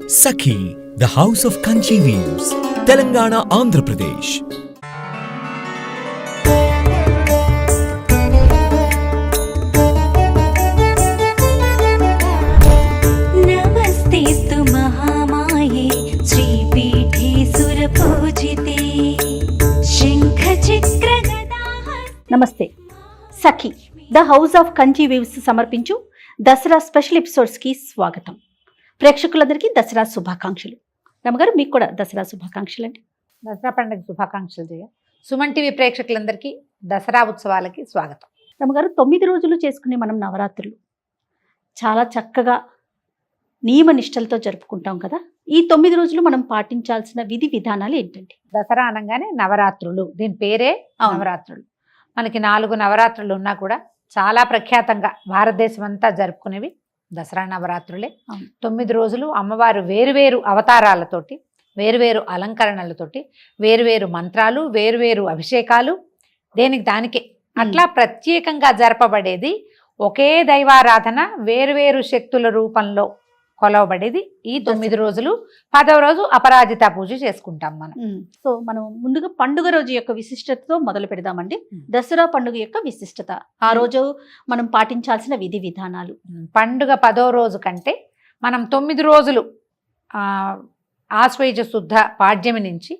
Sakhi, the House of Kanchi Weaves, Telangana, Andhra Pradesh. नमस्तेस्तु महामाये श्रीपीठे सुरपूजिते शङ्खचक्रगदाः। నమస్తే. Sakhi the house of Kanchi weaves సమర్పించు Dasara special ఎపిసోడ్స్కి స్వాగతం. ప్రేక్షకులందరికీ దసరా శుభాకాంక్షలు. రమగారు, మీకు కూడా దసరా శుభాకాంక్షలు అండి. దసరా పండుగ శుభాకాంక్షలు జయ. సుమన్ టీవీ ప్రేక్షకులందరికీ దసరా ఉత్సవాలకి స్వాగతం. రమగారు, 9 రోజులు చేసుకునే మనం నవరాత్రులు చాలా చక్కగా నియమ నిష్టలతో జరుపుకుంటాం కదా. ఈ 9 రోజులు మనం పాటించాల్సిన విధి విధానాలు ఏంటండి? దసరా అనగానే నవరాత్రులు, దీని పేరే నవరాత్రులు. మనకి 4 నవరాత్రులు ఉన్నా కూడా చాలా ప్రఖ్యాతంగా భారతదేశం అంతా జరుపుకునేవి దసరా నవరాత్రులే. 9 రోజులు అమ్మవారు వేరువేరు అవతారాలతోటి, వేరువేరు అలంకరణలతోటి, వేరువేరు మంత్రాలు, వేరువేరు అభిషేకాలు, దేనికి దానికే అట్లా ప్రత్యేకంగా జరపబడేది. ఒకే దైవారాధన వేరువేరు శక్తుల రూపంలో కొలవబడేది ఈ 9 రోజులు. 10వ రోజు అపరాజిత పూజ చేసుకుంటాం మనం. సో మనం ముందుగా పండుగ రోజు యొక్క విశిష్టతతో మొదలు పెడదామండి. దసరా పండుగ యొక్క విశిష్టత, ఆ రోజు మనం పాటించాల్సిన విధి విధానాలు. పండుగ 10వ రోజు కంటే మనం 9 రోజులు ఆశ్వయుజ శుద్ధ పాడ్యమి నుంచి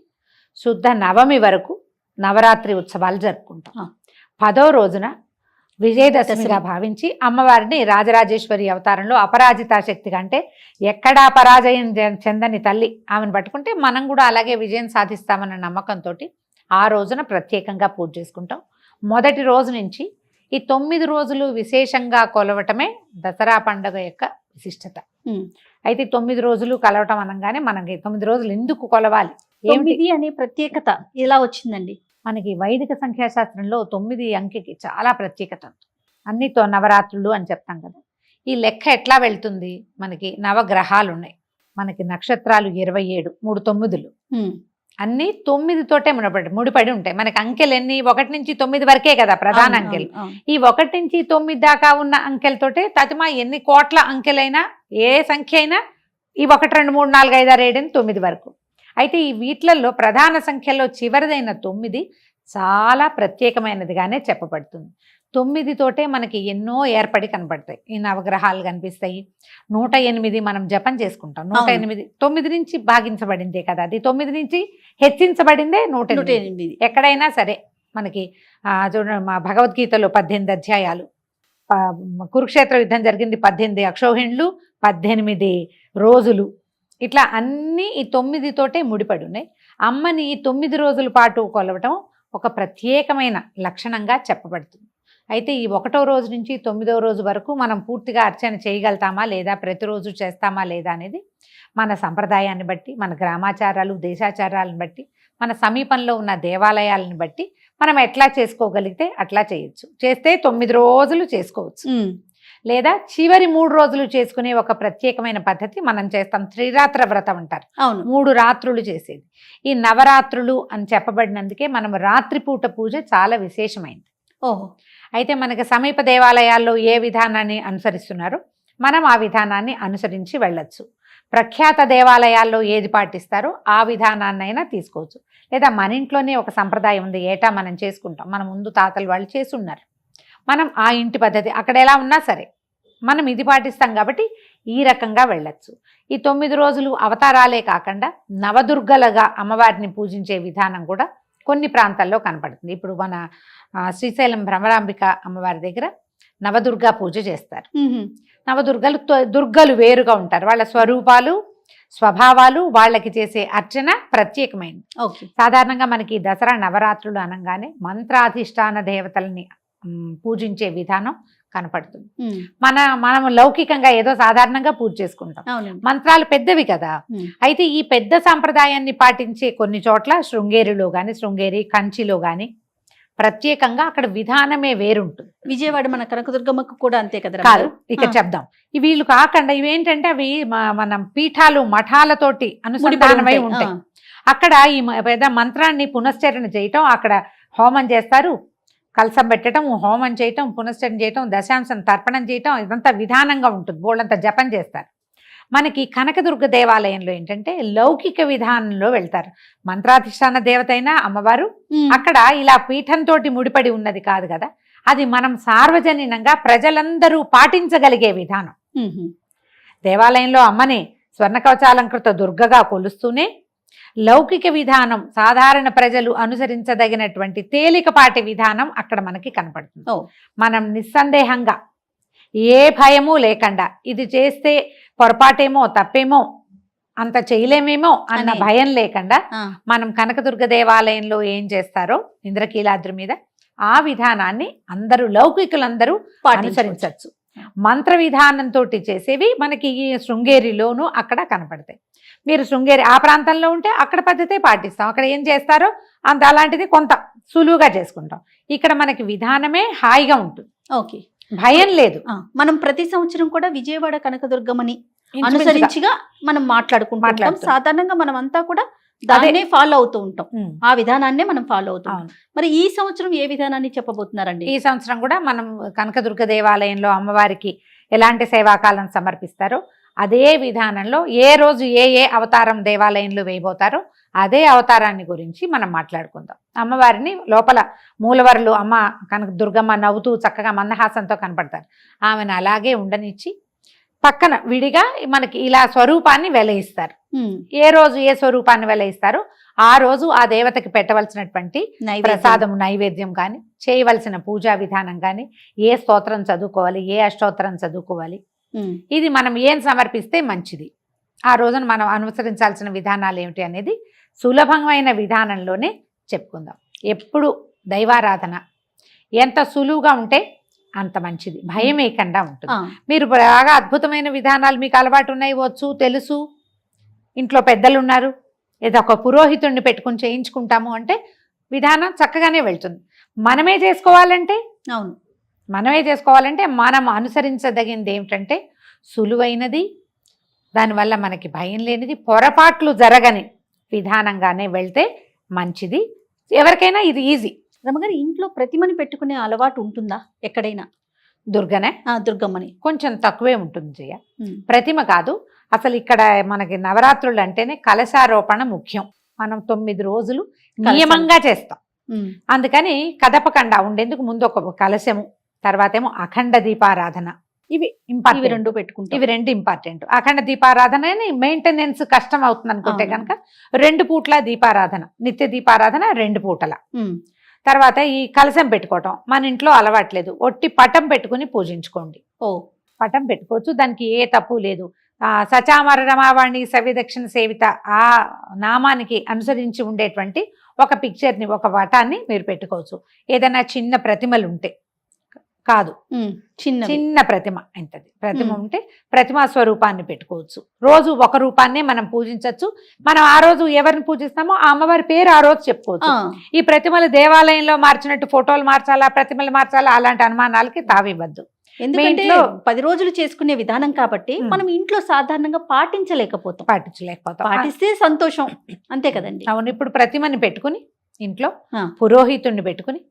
శుద్ధ నవమి వరకు నవరాత్రి ఉత్సవాలు జరుపుకుంటాం. 10వ రోజున విజయదశమిగా భావించి అమ్మవారిని రాజరాజేశ్వరి అవతారంలో అపరాజిత శక్తి కంటే ఎక్కడా పరాజయం చెందని తల్లి ఆమెను పట్టుకుంటే మనం కూడా అలాగే విజయం సాధిస్తామన్న నమ్మకంతో ఆ రోజున ప్రత్యేకంగా పూజ చేసుకుంటాం. మొదటి రోజు నుంచి ఈ 9 రోజులు విశేషంగా కొలవటమే దసరా పండుగ యొక్క విశిష్టత. అయితే 9 రోజులు కొలవటం అనగానే మనకి 9 రోజులు ఎందుకు కొలవాలి, ఏమిటి అనే ప్రత్యేకత ఎలా వచ్చిందండి? మనకి వైదిక సంఖ్యాశాస్త్రంలో 9 అంకెకి చాలా ప్రత్యేకత. అన్నితో నవరాత్రులు అని చెప్తాం కదా. ఈ లెక్క ఎట్లా వెళ్తుంది? మనకి నవగ్రహాలు ఉన్నాయి, మనకి నక్షత్రాలు 27, 3 9లు, అన్నీ 9 తోటే ముడిపడి ఉంటాయి. మనకి అంకెలు ఎన్ని? 1 నుంచి 9 వరకే కదా ప్రధాన అంకెలు. ఈ 1 నుంచి 9 దాకా ఉన్న అంకెలతోటే తతిమా ఎన్ని కోట్ల అంకెలైనా, ఏ సంఖ్య అయినా ఈ 1 2 3 4 5 6 7 9 వరకు. అయితే ఈ వీటిలలో ప్రధాన సంఖ్యలో చివరిదైన 9 చాలా ప్రత్యేకమైనదిగానే చెప్పబడుతుంది. 9 తోటే మనకి ఎన్నో ఏర్పడి కనపడతాయి. ఈ నవగ్రహాలు కనిపిస్తాయి. 108 మనం జపం చేసుకుంటాం. 108 9 నుంచి భాగించబడిందే కదా, అది 9 నుంచి హెచ్చించబడిందే 108. ఎక్కడైనా సరే మనకి చూడండి, మా భగవద్గీతలో 18 అధ్యాయాలు, కురుక్షేత్ర యుద్ధం జరిగింది 18 అక్షౌహిణులు, 18 రోజులు, ఇట్లా అన్నీ ఈ 9 తోటే ముడిపడి ఉన్నాయి. అమ్మని ఈ 9 రోజుల పాటు కొలవటం ఒక ప్రత్యేకమైన లక్షణంగా చెప్పబడుతుంది. అయితే ఈ 1వ రోజు నుంచి 9వ రోజు వరకు మనం పూర్తిగా అర్చన చేయగలుగుతామా లేదా, ప్రతిరోజు చేస్తామా లేదా అనేది మన సంప్రదాయాన్ని బట్టి, మన గ్రామాచారాలు దేశాచారాలను బట్టి, మన సమీపంలో ఉన్న దేవాలయాలను బట్టి మనం ఎట్లా చేసుకోగలిగితే అట్లా చేయొచ్చు. చేస్తే 9 రోజులు చేసుకోవచ్చు, లేదా చివరి 3 రోజులు చేసుకునే ఒక ప్రత్యేకమైన పద్ధతి మనం చేస్తాం. త్రిరాత్ర వ్రతం అంటారు, 3 రాత్రులు చేసేది. ఈ నవరాత్రులు అని చెప్పబడినందుకే మనం రాత్రిపూట పూజ చాలా విశేషమైంది. అయితే మనకి సమీప దేవాలయాల్లో ఏ విధానాన్ని అనుసరిస్తున్నారో మనం ఆ విధానాన్ని అనుసరించి వెళ్ళొచ్చు. ప్రఖ్యాత దేవాలయాల్లో ఏది పాటిస్తారో ఆ విధానాన్నైనా తీసుకోవచ్చు. లేదా మన ఇంట్లోనే ఒక సంప్రదాయం ఉంది, ఏటా మనం చేసుకుంటాం, మన ముందు తాతలు వాళ్ళు చేసున్నారు, మనం ఆ ఇంటి పద్ధతి అక్కడ ఎలా ఉన్నా సరే మనం ఇది పాటిస్తాం కాబట్టి ఈ రకంగా వెళ్ళచ్చు. ఈ 9 రోజులు అవతారాలే కాకుండా నవదుర్గలుగా అమ్మవారిని పూజించే విధానం కూడా కొన్ని ప్రాంతాల్లో కనపడుతుంది. ఇప్పుడు మన శ్రీశైలం భ్రమరాంబిక అమ్మవారి దగ్గర నవదుర్గా పూజ చేస్తారు. దుర్గలు వేరుగా ఉంటారు, వాళ్ళ స్వరూపాలు స్వభావాలు, వాళ్ళకి చేసే అర్చన ప్రత్యేకమైనది. సాధారణంగా మనకి దసరా నవరాత్రులు మంత్రాధిష్టాన దేవతల్ని పూజించే విధానం కనపడుతుంది. మనం లౌకికంగా ఏదో సాధారణంగా పూజ చేసుకుంటాం, మంత్రాలు పెద్దవి కదా. అయితే ఈ పెద్ద సంప్రదాయాన్ని పాటించే కొన్ని చోట్ల శృంగేరిలో కానీ, శృంగేరి కంచిలో కానీ ప్రత్యేకంగా అక్కడ విధానమే వేరుంటుంది. విజయవాడ మన కనకదుర్గమ్మకు కూడా అంతే కదా. కాదు, ఇక చెప్దాం. వీళ్ళు కాకుండా ఇవేంటంటే అవి మనం పీఠాలు మఠాలతోటి అనుసంధానమై ఉంటాయి. అక్కడ ఈ పెద్ద మంత్రాన్ని పునశ్చరణ చేయటం, అక్కడ హోమం చేస్తారు, కలసం పెట్టడం, హోమం చేయటం, పునశ్చరణ చేయటం, దశాంశం తర్పణం చేయటం, ఇదంతా విధానంగా ఉంటుంది. బోళ్ళంతా జపం చేస్తారు. మనకి కనకదుర్గ దేవాలయంలో ఏంటంటే లౌకిక విధానంలో వెళ్తారు. మంత్రాధిష్టాన దేవత అయినా అమ్మవారు అక్కడ ఇలా పీఠంతో ముడిపడి ఉన్నది కాదు కదా, అది మనం సార్వజనీనంగా ప్రజలందరూ పాటించగలిగే విధానం. దేవాలయంలో అమ్మని స్వర్ణ కవచాలంకృత దుర్గగా కొలుస్తూనే లౌకిక విధానం సాధారణ ప్రజలు అనుసరించదగినటువంటి తేలికపాటి విధానం అక్కడ మనకి కనపడుతుంది. మనం నిస్సందేహంగా ఏ భయము లేకుండా ఇది చేస్తే పొరపాటేమో తప్పేమో అంత చేయలేమేమో అన్న భయం లేకుండా మనం కనకదుర్గ దేవాలయంలో ఏం చేస్తారో ఇంద్రకీలాద్రి మీద ఆ విధానాన్ని అందరూ లౌకికులందరూ అనుసరించవచ్చు. మంత్ర విధానంతో చేసేవి మనకి ఈ శృంగేరిలోనూ అక్కడ కనపడతాయి. మీరు శృంగేరి ఆ ప్రాంతంలో ఉంటే అక్కడ పద్ధతే పాటిస్తాం, అక్కడ ఏం చేస్తారో అంత అలాంటిది కొంత సులువుగా చేసుకుంటాం. ఇక్కడ మనకి విధానమే హాయిగా ఉంటుంది, ఓకే, భయం లేదు. మనం ప్రతి సంవత్సరం కూడా విజయవాడ కనకదుర్గమని అనుసరించిగా మనం మాట్లాడుకుంటాం. సాధారణంగా మనం అంతా కూడా దాన్నే ఫాలో అవుతూ ఉంటాం, ఆ విధానాన్నే మనం ఫాలో అవుతాం. మరి ఈ సంవత్సరం ఏ విధానాన్ని చెప్పబోతున్నారండి? ఈ సంవత్సరం కూడా మనం కనకదుర్గ దేవాలయంలో అమ్మవారికి ఎలాంటి సేవాకాలం సమర్పిస్తారో అదే విధానంలో ఏ రోజు ఏ అవతారం దేవాలయంలో వేయబోతారో అదే అవతారాన్ని గురించి మనం మాట్లాడుకుందాం. అమ్మవారిని లోపల మూలవరులు అమ్మ కనక దుర్గమ్మ నవ్వుతూ చక్కగా మందహాసంతో కనపడతారు. ఆమెను అలాగే ఉండనిచ్చి పక్కన విడిగా మనకి ఇలా స్వరూపాన్ని వెలయిస్తారు. ఏ రోజు ఏ స్వరూపాన్ని వెలయిస్తారో ఆ రోజు ఆ దేవతకి పెట్టవలసినటువంటి ప్రసాదం నైవేద్యం కానీ చేయవలసిన పూజా విధానం కానీ ఏ స్తోత్రం చదువుకోవాలి, ఏ అష్టోత్తరం చదువుకోవాలి, ఇది మనం ఏం సమర్పిస్తే మంచిది, ఆ రోజున మనం అనుసరించాల్సిన విధానాలు ఏమిటి అనేది సులభమైన విధానంలోనే చెప్పుకుందాం. ఎప్పుడు దైవారాధన ఎంత సులువుగా ఉంటే అంత మంచిది, భయం ఏకుండా ఉంటుంది. మీరు బాగా అద్భుతమైన విధానాలు మీకు అలవాటు ఉన్నాయి, వచ్చు, తెలుసు, ఇంట్లో పెద్దలు ఉన్నారు, ఏదో ఒక పురోహితుడిని పెట్టుకుని చేయించుకుంటాము అంటే విధానం చక్కగానే వెళ్తుంది. మనమే చేసుకోవాలంటే మనం అనుసరించదగింది ఏమిటంటే సులువైనది, దానివల్ల మనకి భయం లేనిది, పొరపాట్లు జరగని విధానంగానే వెళ్తే మంచిది. ఎవరికైనా ఇది ఈజీ. రమగారు, ఇంట్లో ప్రతిమని పెట్టుకునే అలవాటు ఉంటుందా ఎక్కడైనా? దుర్గమ్మని కొంచెం తక్కువే ఉంటుంది జయ, ప్రతిమ కాదు. అసలు ఇక్కడ మనకి నవరాత్రులు అంటేనే కలశారోపణ ముఖ్యం. మనం 9 రోజులు నియమంగా చేస్తాం. అందుకని కదపకుండా ఉండేందుకు ముందు ఒక కలశము, తర్వాత ఏమో అఖండ దీపారాధన, ఇవి ఇంపార్టెంట్. ఇవి రెండు ఇంపార్టెంట్. అఖండ దీపారాధన మెయింటెనెన్స్ కష్టం అవుతుంది అనుకుంటే కనుక 2 పూట్ల దీపారాధన, నిత్య దీపారాధన 2 పూటల. తర్వాత ఈ కలశం పెట్టుకోవటం మన ఇంట్లో అలవాట్లేదు, ఒట్టి పటం పెట్టుకుని పూజించుకోండి. పటం పెట్టుకోవచ్చు, దానికి ఏ తప్పు లేదు. సచామర రమావాణి సవ్యదక్షిణ సేవిత ఆ నామానికి అనుసరించి ఉండేటువంటి ఒక పిక్చర్ని, ఒక వటాన్ని మీరు పెట్టుకోవచ్చు. ఏదైనా చిన్న ప్రతిమలు ఉంటే కాదు, చిన్న ప్రతిమ ఎంతది ప్రతిమ ఉంటే ప్రతిమా స్వరూపాన్ని పెట్టుకోవచ్చు. రోజు ఒక రూపాన్నే మనం పూజించవచ్చు. మనం ఆ రోజు ఎవరిని పూజిస్తామో ఆ అమ్మవారి పేరు ఆ రోజు చెప్పుకోవచ్చు. ఈ ప్రతిమలు దేవాలయంలో మార్చినట్టు ఫోటోలు మార్చాలా, ప్రతిమలు మార్చాలా, అలాంటి అనుమానాలకి తావివ్వద్దు. ఎందుకంటే 10 రోజులు చేసుకునే విధానం కాబట్టి మనం ఇంట్లో సాధారణంగా పాటించలేకపోతాం. పాటిస్తే సంతోషం, అంతే కదండి. అవును. ఇప్పుడు ప్రతిమని పెట్టుకుని ఇంట్లో పురోహితుడిని పెట్టుకుని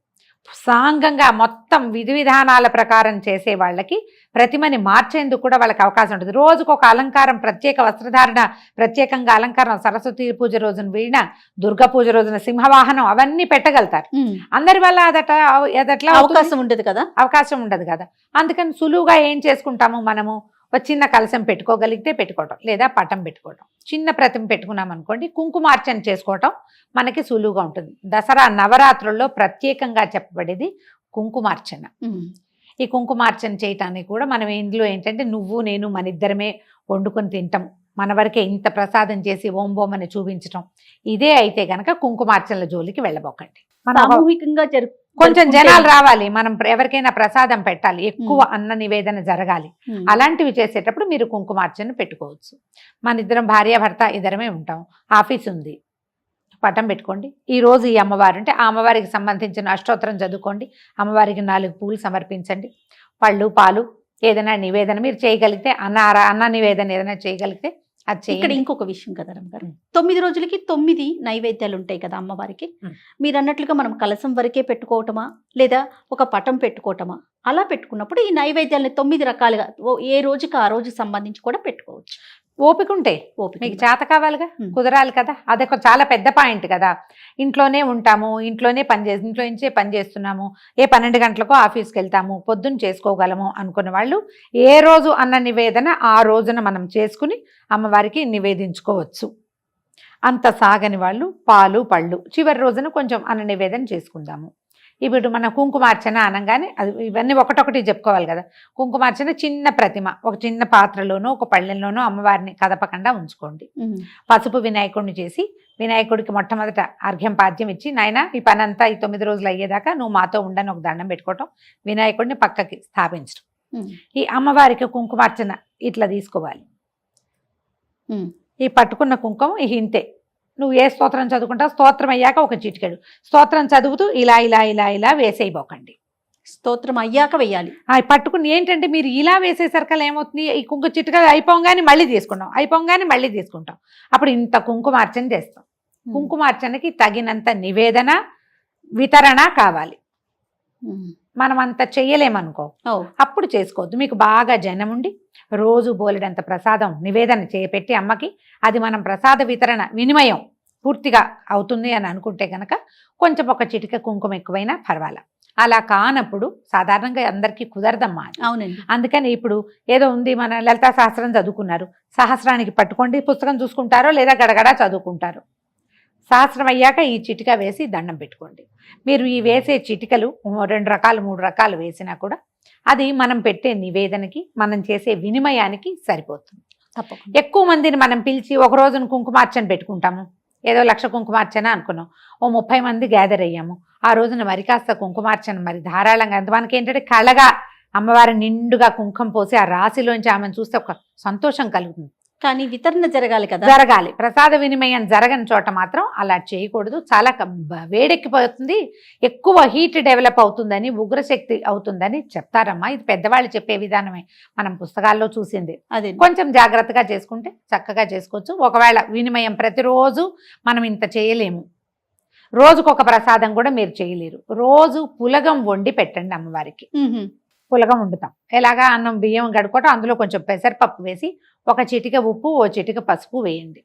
సాంగంగా మొత్తం విధి విధానాల ప్రకారం చేసే వాళ్ళకి ప్రతిమని మార్చేందుకు కూడా వాళ్ళకి అవకాశం ఉంటుంది. రోజుకు ఒక అలంకారం, ప్రత్యేక వస్త్రధారణ, ప్రత్యేకంగా అలంకారం, సరస్వతి పూజ రోజున వీణ, దుర్గా పూజ రోజున సింహవాహనం, అవన్నీ పెట్టగలుగుతారు. అందరి వల్ల అదట్లా అవకాశం ఉండదు కదా. అందుకని సులువుగా ఏం చేసుకుంటాము, మనము ఒక చిన్న కలశం పెట్టుకోగలిగితే పెట్టుకోవటం, లేదా పటం పెట్టుకోవటం. చిన్న ప్రతిమ పెట్టుకున్నాం అనుకోండి, కుంకుమార్చన చేసుకోవటం మనకి సులువుగా ఉంటుంది. దసరా నవరాత్రుల్లో ప్రత్యేకంగా చెప్పబడేది కుంకుమార్చన. ఈ కుంకుమార్చన చేయటానికి కూడా మనం ఇందులో ఏంటంటే నువ్వు నేను మన ఇద్దరమే వండుకొని తింటాం, మన వరకే ఇంత ప్రసాదం చేసి ఓం బోం అని చూపించటం, ఇదే అయితే గనక కుంకుమార్చనల జోలికి వెళ్ళబోకండి. సామూహికంగా కొంచెం జనాలు రావాలి, మనం ఎవరికైనా ప్రసాదం పెట్టాలి, ఎక్కువ అన్న నివేదన జరగాలి, అలాంటివి చేసేటప్పుడు మీరు కుంకుమార్చన పెట్టుకోవచ్చు. మన ఇద్దరం భార్యాభర్త ఇద్దరమే ఉంటాం, ఆఫీస్ ఉంది, పటం పెట్టుకోండి. ఈ రోజు ఈ అమ్మవారు అంటే ఆ అమ్మవారికి సంబంధించిన అష్టోత్తరం చదువుకోండి, అమ్మవారికి 4 పూలు సమర్పించండి, పళ్ళు పాలు ఏదైనా నివేదన మీరు చేయగలిగితే, అన్న నివేదన ఏదైనా చేయగలిగితే అది చేయండి. ఇక్కడ ఇంకొక విషయం కదా రమ్మగారు, 9 రోజులకి 9 నైవేద్యాలు ఉంటాయి కదా అమ్మవారికి. మీరు అన్నట్లుగా మనం కలసం వరకే పెట్టుకోవటమా, లేదా ఒక పటం పెట్టుకోవటమా? అలా పెట్టుకున్నప్పుడు ఈ నైవేద్యాలని 9 రకాలుగా ఏ రోజుకి ఆ రోజు సంబంధించి కూడా పెట్టుకోవచ్చు. ఓపిక ఉంటే ఓపిక మీకు చేత కావాలిగా, కుదరాలి కదా. అదొక చాలా పెద్ద పాయింట్ కదా. ఇంట్లోనే ఉంటాము, ఇంట్లోనే ఇంట్లో నుంచే పని చేస్తున్నాము, 12 గంటలకు ఆఫీస్కి వెళ్తాము, పొద్దున్న చేసుకోగలము అనుకున్న వాళ్ళు ఏ రోజు అన్న నివేదన ఆ రోజున మనం చేసుకుని అమ్మవారికి నివేదించుకోవచ్చు. అంత సాగని వాళ్ళు పాలు పళ్ళు చివరి రోజున కొంచెం అన్న నివేదన చేసుకుందాము. ఇప్పుడు మన కుంకుమార్చన అనగానే అది ఇవన్నీ ఒకటొకటి చెప్పుకోవాలి కదా. కుంకుమార్చన చిన్న ప్రతిమ ఒక చిన్న పాత్రలోనో ఒక పళ్ళెంలోనో అమ్మవారిని కదపకుండా ఉంచుకోండి. పసుపు వినాయకుడిని చేసి వినాయకుడికి మొట్టమొదట అర్ఘ్యం పాద్యం ఇచ్చి, నాయన ఈ పని అంతా ఈ 9 రోజులు అయ్యేదాకా నువ్వు మాతో ఉండని ఒక దండం పెట్టుకోవటం, వినాయకుడిని పక్కకి స్థాపించడం. ఈ అమ్మవారికి కుంకుమార్చన ఇట్లా తీసుకోవాలి. ఈ పట్టుకున్న కుంకుమ ఇంతే. నువ్వు ఏ స్తోత్రం చదువుకుంటావు, స్తోత్రం అయ్యాక ఒక చిటికెడు స్తోత్రం చదువుతూ ఇలా ఇలా ఇలా ఇలా వేసేయబోకండి. స్తోత్రం అయ్యాక వేయాలి. పట్టుకుని ఏంటంటే మీరు ఇలా వేసేసరికల్లా ఏమవుతుంది, ఈ కుంకుమ చిట్టుగా అయిపోగానే మళ్ళీ తీసుకుంటాం. అప్పుడు ఇంత కుంకుమార్చన చేస్తాం. కుంకుమార్చనకి తగినంత నివేదన వితరణ కావాలి. మనం అంత చెయ్యలేమనుకో, అప్పుడు చేసుకోవద్దు. మీకు బాగా జనం ఉండి రోజు బోలెడంత ప్రసాదం నివేదన చేపెట్టి అమ్మకి అది మనం ప్రసాద వితరణ వినిమయం పూర్తిగా అవుతుంది అని అనుకుంటే కనుక కొంచెం ఒక చిటిక కుంకుమ ఎక్కువైనా పర్వాలా. అలా కానప్పుడు సాధారణంగా అందరికీ కుదరదమ్మా. అవునండి. అందుకని ఇప్పుడు ఏదో ఉంది, మన లలితా సహస్రం చదువుకున్నారు, సహస్రానికి పట్టుకోండి, పుస్తకం చూసుకుంటారో లేదా గడగడా చదువుకుంటారో. సహస్రం అయ్యాక ఈ చిటిక వేసి దండం పెట్టుకోండి. మీరు ఈ వేసే చిటికలు 2 రకాలు 3 రకాలు వేసినా కూడా అది మనం పెట్టే నివేదనకి మనం చేసే వినిమయానికి సరిపోతుంది. తప్పకుండా. ఎక్కువ మందిని మనం పిలిచి ఒక రోజున కుంకుమార్చన పెట్టుకుంటాము, ఏదో 1,00,000 కుంకుమార్చన అనుకున్నాం, ఓ 30 మంది గ్యాదర్ అయ్యాము, ఆ రోజున మరి కాస్త కుంకుమార్చన మరి ధారాళంగా మనకి ఏంటంటే కళగా అమ్మవారి నిండుగా కుంకుమ పోసి ఆ రాశిలోంచి ఆమెను చూస్తే ఒక సంతోషం కలుగుతుంది. కానీ వితరణ జరగాలి కదా. జరగాలి. ప్రసాద వినిమయం జరగని చోట మాత్రం అలా చేయకూడదు. చాలా వేడెక్కిపోతుంది, ఎక్కువ హీట్ డెవలప్ అవుతుందని, ఉగ్రశక్తి అవుతుందని చెప్తారమ్మా. ఇది పెద్దవాళ్ళు చెప్పే విధానమే, మనం పుస్తకాల్లో చూసింది. అదే కొంచెం జాగ్రత్తగా చేసుకుంటే చక్కగా చేసుకోవచ్చు. ఒకవేళ వినిమయం ప్రతిరోజు మనం ఇంత చేయలేము, రోజుకొక ప్రసాదం కూడా మీరు చేయలేరు. రోజు పులగం వండి పెట్టండి అమ్మవారికి. పులగం వండుతాం ఎలాగా, అన్నం బియ్యం గడుకోవటం, అందులో కొంచెం పెసరపప్పు వేసి ఒక చిటిక ఉప్పు ఓ చిటిక పసుపు వేయండి.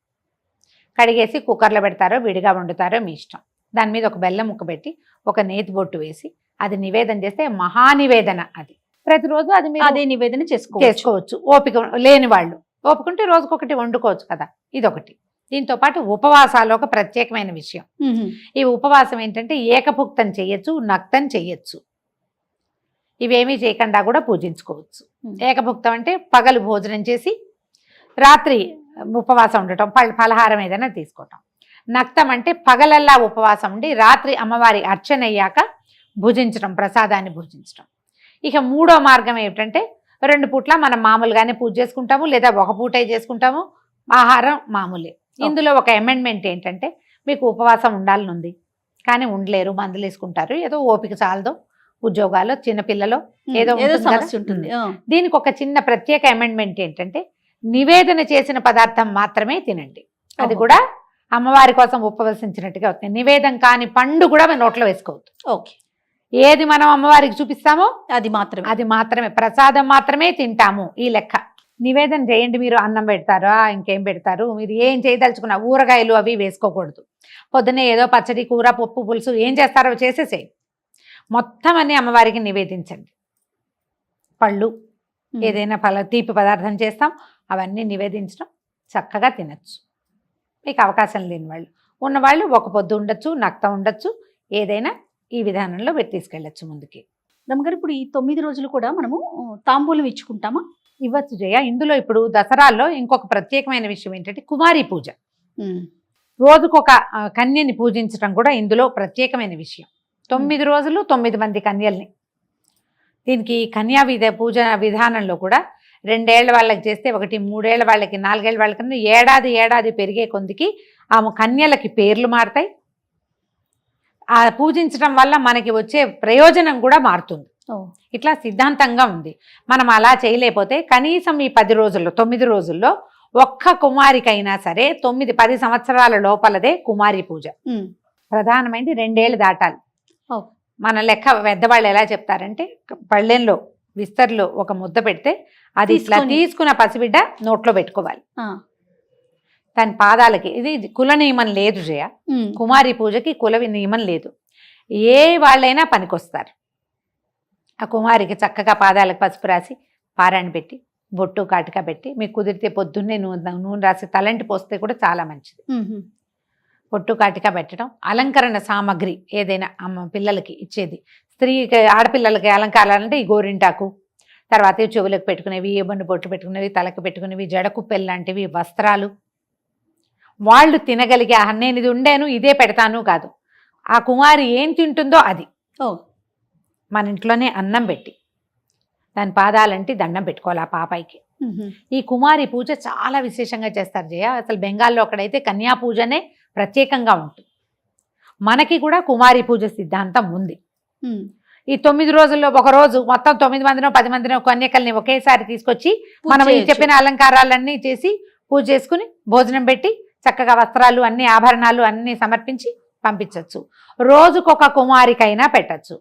కడిగేసి కుక్కర్లో పెడతారో విడిగా వండుతారో మీ ఇష్టం. దాని మీద ఒక బెల్లం ముక్క పెట్టి ఒక నేతి బొట్టు వేసి అది నివేదన చేస్తే మహానివేదన. అది ప్రతిరోజు అది మీరు అదే నివేదన చేసుకోవచ్చు. ఓపిక లేని వాళ్ళు ఓపికంటే రోజుకొకటి వండుకోవచ్చు కదా. ఇదొకటి. దీంతో పాటు ఉపవాసాలు ఒక ప్రత్యేకమైన విషయం. ఈ ఉపవాసం ఏంటంటే ఏకభుక్తం చెయ్యొచ్చు, నక్తం చెయ్యొచ్చు. ఇవేమీ చేయకుండా కూడా పూజించుకోవచ్చు. ఏకభుక్తం అంటే పగలు భోజనం చేసి రాత్రి ఉపవాసం ఉండటం, ఫలహారం ఏదైనా తీసుకోవటం. నక్తం అంటే పగలల్లా ఉపవాసం ఉండి రాత్రి అమ్మవారి అర్చన అయ్యాక భుజించడం, ప్రసాదాన్ని భుజించడం. ఇక 3వ మార్గం ఏమిటంటే 2 పూట్ల మనం మామూలుగానే పూజ చేసుకుంటాము, లేదా ఒక పూటే చేసుకుంటాము, ఆహారం మామూలే. ఇందులో ఒక అమెండ్మెంట్ ఏంటంటే మీకు ఉపవాసం ఉండాలని ఉంది కానీ ఉండలేరు, మందులు వేసుకుంటారు, ఏదో ఓపిక చాలదో, ఉద్యోగాలు, చిన్నపిల్లలో ఏదో సమస్య ఉంటుంది. దీనికి ఒక చిన్న ప్రత్యేక అమెండ్మెంట్ ఏంటంటే నివేదన చేసిన పదార్థం మాత్రమే తినండి. అది కూడా అమ్మవారి కోసం ఉపవసించినట్టుగా అవుతుంది. నివేదన కాని పండు కూడా మన నోట్లో వేసుకోవద్దు. ఓకే. ఏది మనం అమ్మవారికి చూపిస్తామో అది మాత్రమే ప్రసాదం మాత్రమే తింటాము. ఈ లెక్క. నివేదన చేయండి. మీరు అన్నం పెడతారా, ఇంకేం పెడతారు, మీరు ఏం చేయదలుచుకున్నా ఊరగాయలు అవి వేసుకోకూడదు. పొద్దున్నే ఏదో పచ్చడి, కూర, పప్పు, పులుసు ఏం చేస్తారో చేసేసేయి. మొత్తం అన్ని అమ్మవారికి నివేదించండి. పళ్ళు ఏదైనా తీపి పదార్థం చేస్తాం, అవన్నీ నివేదించడం, చక్కగా తినచ్చు. మీకు అవకాశం లేని వాళ్ళు, ఉన్నవాళ్ళు ఒక పొద్దు ఉండొచ్చు, నక్తం ఉండొచ్చు, ఏదైనా ఈ విధానంలో తీసుకెళ్ళచ్చు ముందుకి. రమ్మగారు, ఇప్పుడు ఈ 9 రోజులు కూడా మనము తాంబూలం ఇచ్చుకుంటామా? ఇవ్వచ్చు జయ. ఇందులో ఇప్పుడు దసరాల్లో ఇంకొక ప్రత్యేకమైన విషయం ఏంటంటే కుమారి పూజ. రోజుకొక కన్యని పూజించడం కూడా ఇందులో ప్రత్యేకమైన విషయం. 9 రోజులు 9 మంది కన్యల్ని. దీనికి కన్యా పూజ విధానంలో కూడా 2 ఏళ్ల వాళ్ళకి చేస్తే 1, 3 ఏళ్ల వాళ్ళకి, 4 ఏళ్ల వాళ్ళకి, ఏడాది పెరిగే కొందికి ఆ కన్యలకి పేర్లు మారుతాయి. ఆ పూజించడం వల్ల మనకి వచ్చే ప్రయోజనం కూడా మారుతుంది. ఇట్లా సిద్ధాంతంగా ఉంది. మనం అలా చేయలేకపోతే కనీసం ఈ 10 రోజుల్లో 9 రోజుల్లో ఒక్క కుమారికైనా సరే 9-10 సంవత్సరాల లోపలదే కుమారి పూజ. ప్రధానమైనది 2 ఏళ్ళు దాటాలి. మన లెక్క పెద్దవాళ్ళు ఎలా చెప్తారంటే పళ్ళెంలో విస్తర్లో ఒక ముద్ద పెడితే అది ఇట్లా తీసుకున్న పసిబిడ్డ నోట్లో పెట్టుకోవాలి. తన పాదాలకి ఇది కుల నియమం లేదు జయ. కుమారి పూజకి కుల నియమం లేదు. ఏ వాళ్ళైనా పనికొస్తారు. ఆ కుమారికి చక్కగా పాదాలకు పసుపు రాసి పారాయణ పెట్టి బొట్టు కాటిక పెట్టి, మీకు కుదిరితే పొద్దున్నే నూనె రాసి తలంటి పోస్తే కూడా చాలా మంచిది. పొట్టు కాటిక పెట్టడం, అలంకరణ సామాగ్రి ఏదైనా పిల్లలకి ఇచ్చేది, స్త్రీకి ఆడపిల్లలకి అలంకారాలంటే ఈ గోరింటాకు, తర్వాత చెవులకు పెట్టుకునేవి, ఏబొండు బొట్టు పెట్టుకునేవి, తలకు పెట్టుకునేవి, జడకుప్పెలు లాంటివి, వస్త్రాలు, వాళ్ళు తినగలిగే నేను ఇది ఉండేను ఇదే పెడతాను కాదు, ఆ కుమారి ఏం తింటుందో అది. మన ఇంట్లోనే అన్నం పెట్టి దాని పాదాలంటి దండం పెట్టుకోవాలి ఆ పాపాయికి. ఈ కుమారి పూజ చాలా విశేషంగా చేస్తారు జయ. అసలు బెంగాల్లో అక్కడైతే కన్యా పూజనే ప్రత్యేకంగా ఉంటుంది. మనకి కూడా కుమారి పూజ సిద్ధాంతం ఉంది. ఈ 9 రోజుల్లో ఒక రోజు మొత్తం 9 మందినో 10 మందినో కన్యకల్ని ఒకేసారి తీసుకొచ్చి మనం ఈ చెప్పిన అలంకారాలన్నీ చేసి పూజ చేసుకుని భోజనం పెట్టి చక్కగా వస్త్రాలు అన్ని ఆభరణాలు అన్ని సమర్పించి పంపించవచ్చు. రోజుకొక కుమారికైనా పెట్టచ్చు.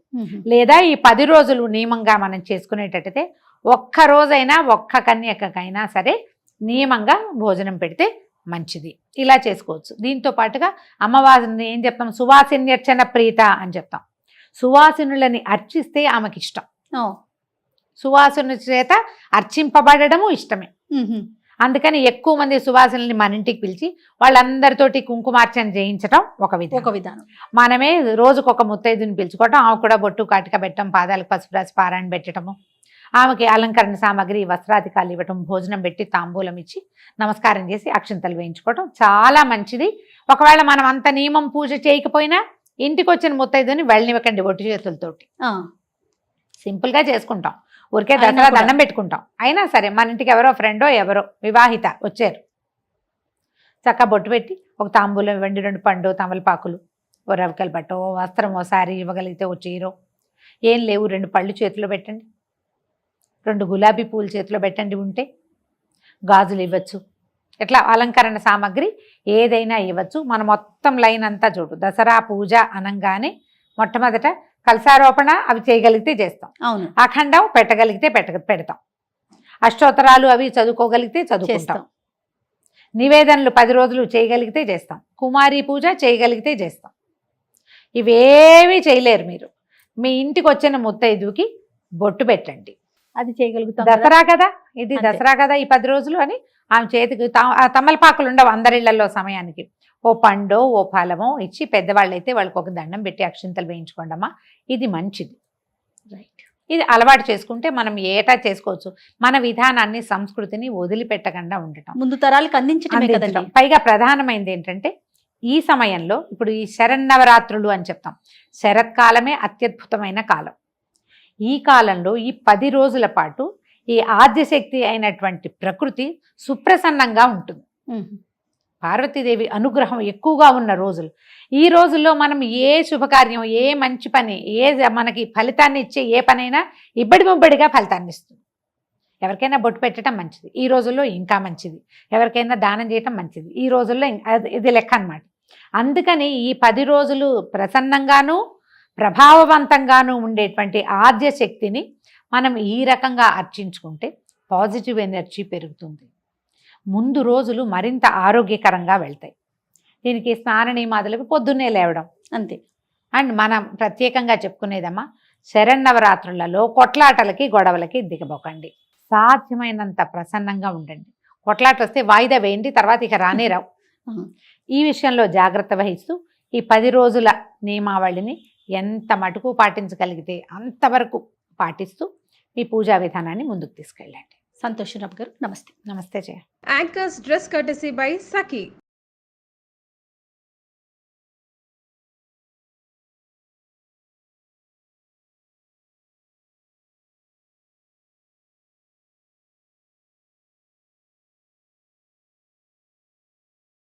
లేదా ఈ 10 రోజులు నియమంగా మనం చేసుకునేటట్టయితే ఒక్క రోజైనా ఒక్క కన్యకైనా సరే నియమంగా భోజనం పెడితే మంచిది. ఇలా చేసుకోవచ్చు. దీంతో పాటుగా అమ్మవారిని ఏం చెప్తాం, సువాసిన్యర్చన ప్రీత అని చెప్తాం. సువాసినులని అర్చిస్తే ఆమెకి ఇష్టం. సువాసిని చేత అర్చింపబడము ఇష్టమే. అందుకని ఎక్కువ మంది సువాసినుల్ని మన ఇంటికి పిలిచి వాళ్ళందరితోటి కుంకుమార్చన చేయించడం ఒక విధానం. మనమే రోజుకొక ముత్తైదుని పిలుచుకోవటం, ఆమె కూడా బొట్టు కాటిక పెట్టడం, పాదాలకు పసుపు రాసి పారాయణ పెట్టడము, ఆమెకి అలంకరణ సామాగ్రి వస్త్రాధికారులు ఇవ్వటం, భోజనం పెట్టి తాంబూలం ఇచ్చి నమస్కారం చేసి అక్షింతలు వేయించుకోవటం చాలా మంచిది. ఒకవేళ మనం అంత నియమం పూజ చేయకపోయినా ఇంటికి వచ్చిన ముత్తైదుని వెళ్ళనివ్వకండి బొట్టు చేతులతోటి. సింపుల్గా చేసుకుంటాం. ఊరికే దసరా దండం పెట్టుకుంటాం. అయినా సరే మన ఇంటికి ఎవరో ఫ్రెండో ఎవరో వివాహిత వచ్చారు, చక్కగా బొట్టు పెట్టి ఒక తాంబూలం ఇవ్వండి, 2 పండు తమలపాకులు, ఓ రవికల బట్ట, ఓ వస్త్రం, ఓ సారీ ఇవ్వగలిగితే ఓ చీరో, ఏం లేవు 2 పళ్ళు చేతిలో పెట్టండి, 2 గులాబీ పూలు చేతిలో పెట్టండి, ఉంటే గాజులు ఇవ్వచ్చు. ఇట్లా అలంకరణ సామాగ్రి ఏదైనా ఇవ్వచ్చు. మనం మొత్తం లైన్ అంతా చూడు. దసరా పూజ అనగానే మొట్టమొదట కలశారోపణ అవి చేయగలిగితే చేస్తాం. అవును. అఖండం పెట్టగలిగితే పెడతాం. అష్టోత్తరాలు అవి చదువుకోగలిగితే చదువుకుంటాం. నివేదనలు 10 రోజులు చేయగలిగితే చేస్తాం. కుమారి పూజ చేయగలిగితే చేస్తాం. ఇవేవి చేయలేరు మీరు. మీ ఇంటికి వచ్చిన ముత్తైదుకి బొట్టు పెట్టండి, అది చేయగలుగుతాం. దసరా కదా ఇది, దసరా కదా ఈ 10 రోజులు అని ఆమె చేతికి తమలపాకులు ఉండవు అందరిళ్లలో సమయానికి. ఓ పండో ఓ ఫలమో ఇచ్చి, పెద్దవాళ్ళైతే వాళ్ళకి ఒక దండం పెట్టి అక్షింతలు వేయించుకోండమ్మా, ఇది మంచిది. రైట్. ఇది అలవాటు చేసుకుంటే మనం ఏటా చేసుకోవచ్చు. మన విధానాన్ని సంస్కృతిని వదిలిపెట్టకుండా ఉండటం, ముందు తరాలకు అందించడం. పైగా ప్రధానమైనది ఏంటంటే ఈ సమయంలో ఇప్పుడు ఈ శరన్నవరాత్రులు అని చెప్తాం. శరత్కాలమే అత్యద్భుతమైన కాలం. ఈ కాలంలో ఈ 10 రోజుల పాటు ఈ ఆద్యశక్తి అయినటువంటి ప్రకృతి సుప్రసన్నంగా ఉంటుంది. పార్వతీదేవి అనుగ్రహం ఎక్కువగా ఉన్న రోజులు. ఈ రోజుల్లో మనం ఏ శుభకార్యం, ఏ మంచి పని, మనకి ఫలితాన్ని ఇచ్చే ఏ పనైనా ఇబ్బడి ముబ్బడిగా ఫలితాన్ని ఇస్తుంది. ఎవరికైనా బొట్టు పెట్టడం మంచిది, ఈ రోజుల్లో ఇంకా మంచిది. ఎవరికైనా దానం చేయటం మంచిది, ఈ రోజుల్లో ఇది లెక్క అన్నమాట. అందుకని ఈ 10 రోజులు ప్రసన్నంగాను ప్రభావవంతంగాను ఉండేటువంటి ఆద్య శక్తిని మనం ఈ రకంగా అర్చించుకుంటే పాజిటివ్ ఎనర్జీ పెరుగుతుంది. ముందు రోజులు మరింత ఆరోగ్యకరంగా వెళ్తాయి. దీనికి స్నాన నియమాదులకు పొద్దున్నే లేవడం అంతే. అండ్ మనం ప్రత్యేకంగా చెప్పుకునేదమ్మా, శరన్నవరాత్రులలో కొట్లాటలకి గొడవలకి దిగబోకండి. సాధ్యమైనంత ప్రసన్నంగా ఉండండి. కొట్లాట వస్తే వాయిదా వేయండి, తర్వాత ఇక రానేరావు. ఈ విషయంలో జాగ్రత్త వహిస్తూ ఈ 10 రోజుల నియమావళిని ఎంత మటుకు పాటించగలిగితే అంతవరకు పాటిస్తూ మీ పూజా విధానాన్ని ముందుకు తీసుకెళ్ళండి. సంతోషరావు గారు నమస్తే. నమస్తే జయ. Anchor's dress courtesy by Saki.